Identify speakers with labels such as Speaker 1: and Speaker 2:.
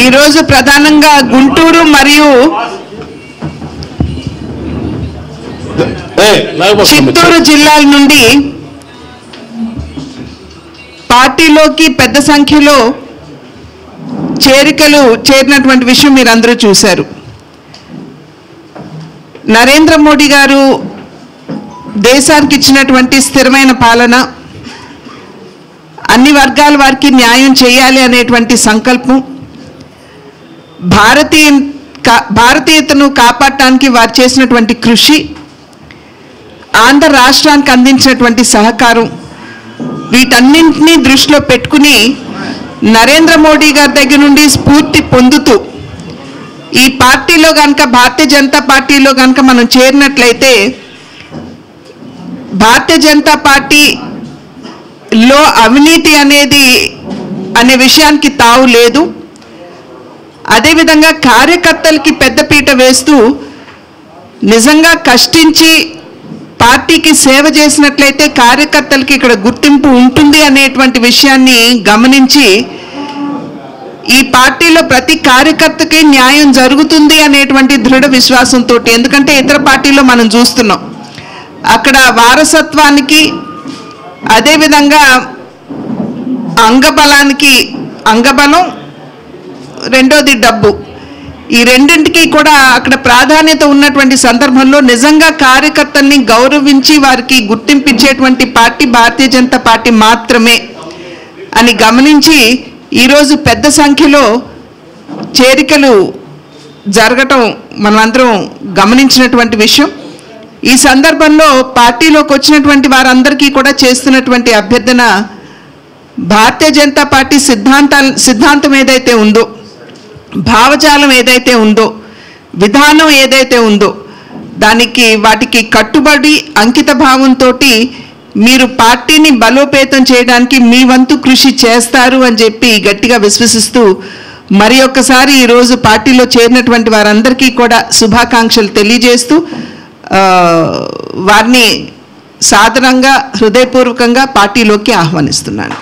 Speaker 1: ఈరోజు ప్రధానంగా గుంటూరు మరియు చిత్తూరు జిల్లాల నుండి పార్టీలోకి పెద్ద సంఖ్యలో చేరినటువంటి విషయం మీరందరూ చూశారు. నరేంద్ర మోడీ గారు దేశానికి ఇచ్చినటువంటి స్థిరమైన పాలన, అన్ని వర్గాల వారికి న్యాయం చేయాలి అనేటువంటి సంకల్పం, భారతీయతను కాపాడటానికి వారు చేసినటువంటి కృషి, ఆంధ్ర రాష్ట్రానికి అందించినటువంటి సహకారం, వీటన్నింటినీ దృష్టిలో పెట్టుకుని నరేంద్ర మోడీ గారి దగ్గర నుండి స్ఫూర్తి పొందుతూ ఈ పార్టీలో కనుక భారతీయ జనతా పార్టీలో కనుక మనం చేరినట్లయితే భారతీయ జనతా పార్టీలో అవినీతి అనే విషయానికి తావు లేదు. అదేవిధంగా కార్యకర్తలకి పెద్దపీట వేస్తూ నిజంగా కష్టించి పార్టీకి సేవ చేసినట్లయితే కార్యకర్తలకి ఇక్కడ గుర్తింపు ఉంటుంది అనేటువంటి విషయాన్ని గమనించి ఈ పార్టీలో ప్రతి కార్యకర్తకి న్యాయం జరుగుతుంది అనేటువంటి దృఢ విశ్వాసంతో, ఎందుకంటే ఇతర పార్టీలో మనం చూస్తున్నాం అక్కడ వారసత్వానికి అదేవిధంగా అంగబలం రెండోది డబ్బు, ఈ రెండింటికి కూడా అక్కడ ప్రాధాన్యత ఉన్నటువంటి సందర్భంలో నిజంగా కార్యకర్తల్ని గౌరవించి వారికి గుర్తింపించేటువంటి పార్టీ భారతీయ జనతా పార్టీ మాత్రమే అని గమనించి ఈరోజు పెద్ద సంఖ్యలో చేరికలు జరగటం మనమందరం గమనించినటువంటి విషయం. ఈ సందర్భంలో పార్టీలోకి వచ్చినటువంటి వారందరికీ కూడా చేస్తున్నటువంటి అభ్యర్థన, భారతీయ జనతా పార్టీ సిద్ధాంతం ఏదైతే ఉందో, భావజాలం ఏదైతే ఉందో, విధానం ఏదైతే ఉందో వాటికి కట్టుబడి అంకిత భావంతో మీరు పార్టీని బలోపేతం చేయడానికి మీ వంతు కృషి చేస్తారు అని చెప్పి గట్టిగా విశ్వసిస్తూ మరి ఒక్కసారి ఈరోజు పార్టీలో చేరినటువంటి వారందరికీ కూడా శుభాకాంక్షలు తెలియజేస్తూ వారిని సాదరంగా హృదయపూర్వకంగా పార్టీలోకి ఆహ్వానిస్తున్నాను.